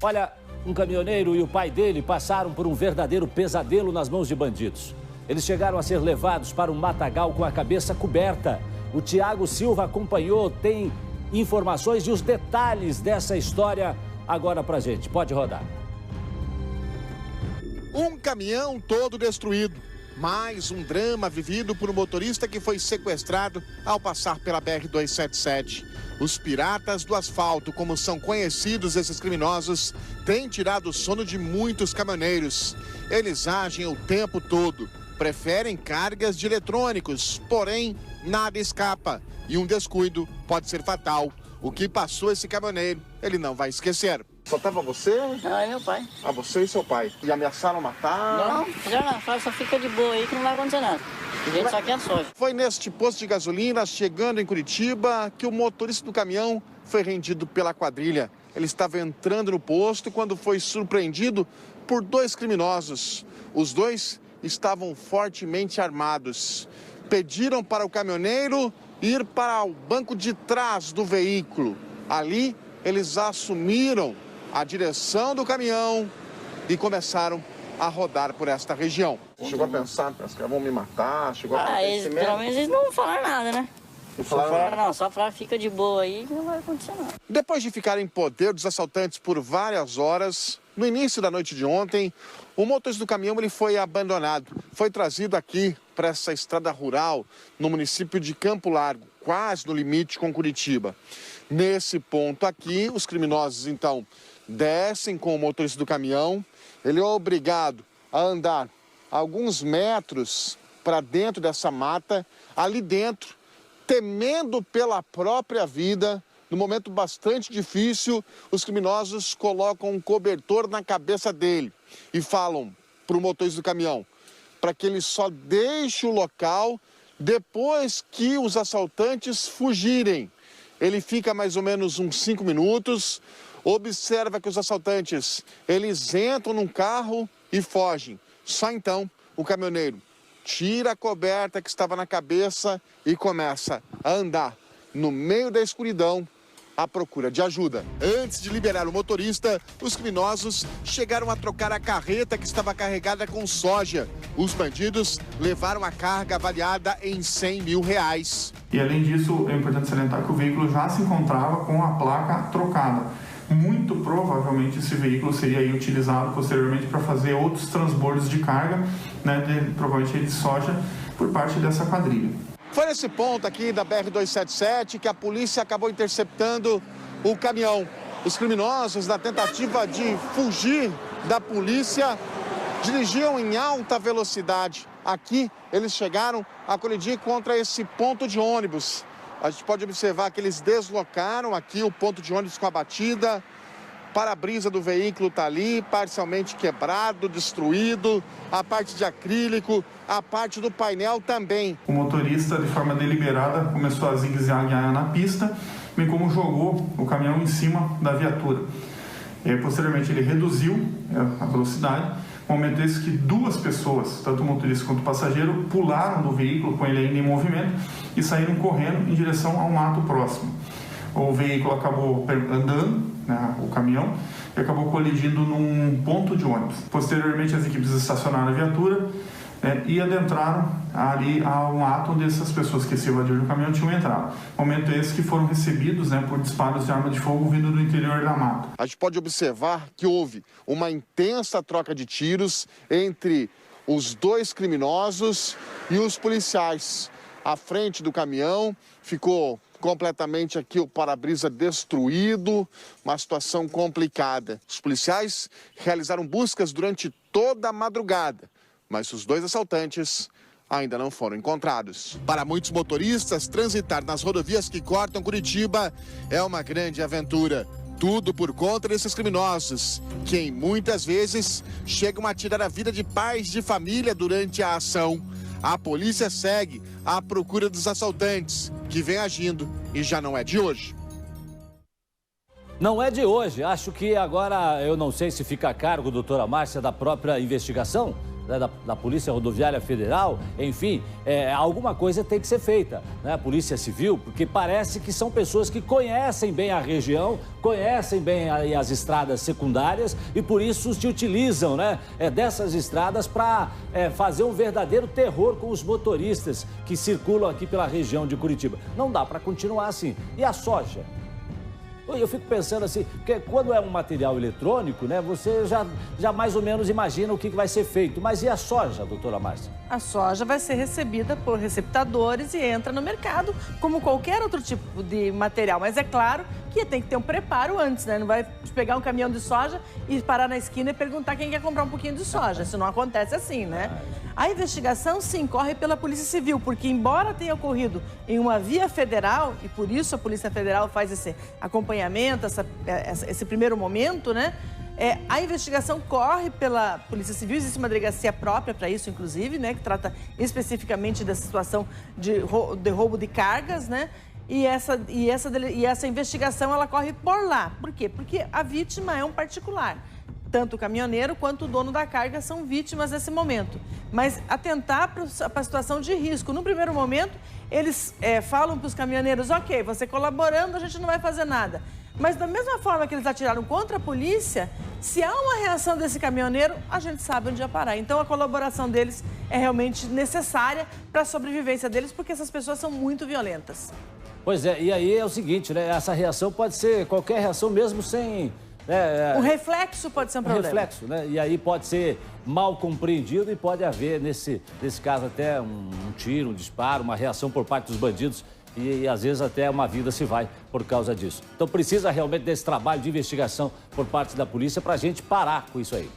Olha, um caminhoneiro e o pai dele passaram por um verdadeiro pesadelo nas mãos de bandidos. Eles chegaram a ser levados para um matagal com a cabeça coberta. O Tiago Silva acompanhou, tem informações e os detalhes dessa história agora pra gente. Pode rodar. Um caminhão todo destruído. Mais um drama vivido por um motorista que foi sequestrado ao passar pela BR-277. Os piratas do asfalto, como são conhecidos esses criminosos, têm tirado o sono de muitos caminhoneiros. Eles agem o tempo todo, preferem cargas de eletrônicos, porém nada escapa. E um descuido pode ser fatal. O que passou esse caminhoneiro, ele não vai esquecer. Só tava você? Não, é meu pai. Ah, você e seu pai. E ameaçaram matar? Não, já não. Só fica de boa aí que não vai acontecer nada. A gente só quer a soja. Foi neste posto de gasolina, chegando em Curitiba, que o motorista do caminhão foi rendido pela quadrilha. Ele estava entrando no posto quando foi surpreendido por dois criminosos. Os dois estavam fortemente armados. Pediram para o caminhoneiro ir para o banco de trás do veículo. Ali, eles assumiram a direção do caminhão e começaram a rodar por esta região. Chegou a pensar, que vão me matar? Chegou a pelo menos eles não falaram nada, né? Não falaram? Não, só falaram fica de boa aí que não vai acontecer nada. Depois de ficar em poder dos assaltantes por várias horas, no início da noite de ontem, o motorista do caminhão ele foi abandonado. Foi trazido aqui para essa estrada rural no município de Campo Largo, quase no limite com Curitiba. Nesse ponto aqui, os criminosos então descem com o motorista do caminhão. Ele é obrigado a andar alguns metros para dentro dessa mata. Ali dentro, temendo pela própria vida, num momento bastante difícil, os criminosos colocam um cobertor na cabeça dele e falam para o motorista do caminhão para que ele só deixe o local depois que os assaltantes fugirem. Ele fica mais ou menos uns 5 minutos, observa que os assaltantes, eles entram num carro e fogem. Só então o caminhoneiro tira a coberta que estava na cabeça e começa a andar no meio da escuridão à procura de ajuda. Antes de liberar o motorista, os criminosos chegaram a trocar a carreta que estava carregada com soja. Os bandidos levaram a carga avaliada em R$100 mil. E além disso, é importante salientar que o veículo já se encontrava com a placa trocada. Muito provavelmente esse veículo seria aí utilizado posteriormente para fazer outros transbordos de carga, né, provavelmente de soja, por parte dessa quadrilha. Foi nesse ponto aqui da BR-277 que a polícia acabou interceptando o caminhão. Os criminosos, na tentativa de fugir da polícia, dirigiam em alta velocidade. Aqui, eles chegaram a colidir contra esse ponto de ônibus. A gente pode observar que eles deslocaram aqui o ponto de ônibus com a batida. Para-brisa do veículo está ali, parcialmente quebrado, destruído. A parte de acrílico, a parte do painel também. O motorista, de forma deliberada, começou a zigue-zaguear na pista, bem como jogou o caminhão em cima da viatura. Posteriormente, ele reduziu a velocidade. Momento esse que duas pessoas, tanto o motorista quanto o passageiro, pularam do veículo com ele ainda em movimento e saíram correndo em direção ao mato próximo. O veículo acabou andando, né, o caminhão, e acabou colidindo num ponto de ônibus. Posteriormente, as equipes estacionaram a viatura e adentraram ali a um ato onde essas pessoas que se evadiram do caminhão tinham entrado. Momento esse que foram recebidos, né, por disparos de arma de fogo vindo do interior da mata. A gente pode observar que houve uma intensa troca de tiros entre os dois criminosos e os policiais. À frente do caminhão ficou completamente aqui o para-brisa destruído, uma situação complicada. Os policiais realizaram buscas durante toda a madrugada, mas os dois assaltantes ainda não foram encontrados. Para muitos motoristas, transitar nas rodovias que cortam Curitiba é uma grande aventura. Tudo por conta desses criminosos, que muitas vezes chegam a tirar a vida de pais de família durante a ação. A polícia segue à procura dos assaltantes, que vem agindo e já não é de hoje. Não é de hoje. Acho que agora, eu não sei se fica a cargo, doutora Márcia, da própria investigação, né, da Polícia Rodoviária Federal, enfim, alguma coisa tem que ser feita, né? A Polícia Civil, porque parece que são pessoas que conhecem bem a região, conhecem bem as estradas secundárias e por isso se utilizam, né, dessas estradas para fazer um verdadeiro terror com os motoristas que circulam aqui pela região de Curitiba. Não dá para continuar assim. E a soja? Eu fico pensando assim, porque quando é um material eletrônico, né, você já mais ou menos imagina o que vai ser feito. Mas e a soja, doutora Márcia? A soja vai ser recebida por receptadores e entra no mercado como qualquer outro tipo de material. Mas é claro que tem que ter um preparo antes, né? Não vai pegar um caminhão de soja e parar na esquina e perguntar quem quer comprar um pouquinho de soja. Isso não acontece assim, né? A investigação, sim, corre pela Polícia Civil, porque embora tenha ocorrido em uma via federal, e por isso a Polícia Federal faz esse acompanhamento, esse primeiro momento, né? A investigação corre pela Polícia Civil, existe uma delegacia própria para isso, inclusive, né? Que trata especificamente da situação de roubo de cargas, né? E essa investigação, ela corre por lá. Por quê? Porque a vítima é um particular. Tanto o caminhoneiro quanto o dono da carga são vítimas nesse momento. Mas atentar para a situação de risco. No primeiro momento, eles falam para os caminhoneiros, ok, você colaborando, a gente não vai fazer nada. Mas da mesma forma que eles atiraram contra a polícia, se há uma reação desse caminhoneiro, a gente sabe onde ia parar. Então a colaboração deles é realmente necessária para a sobrevivência deles, porque essas pessoas são muito violentas. Pois é, e aí é o seguinte, né? Essa reação pode ser qualquer reação mesmo sem... O reflexo pode ser um problema. Reflexo, né? E aí pode ser mal compreendido e pode haver, nesse caso, até um tiro, um disparo, uma reação por parte dos bandidos e às vezes até uma vida se vai por causa disso. Então precisa realmente desse trabalho de investigação por parte da polícia para a gente parar com isso aí.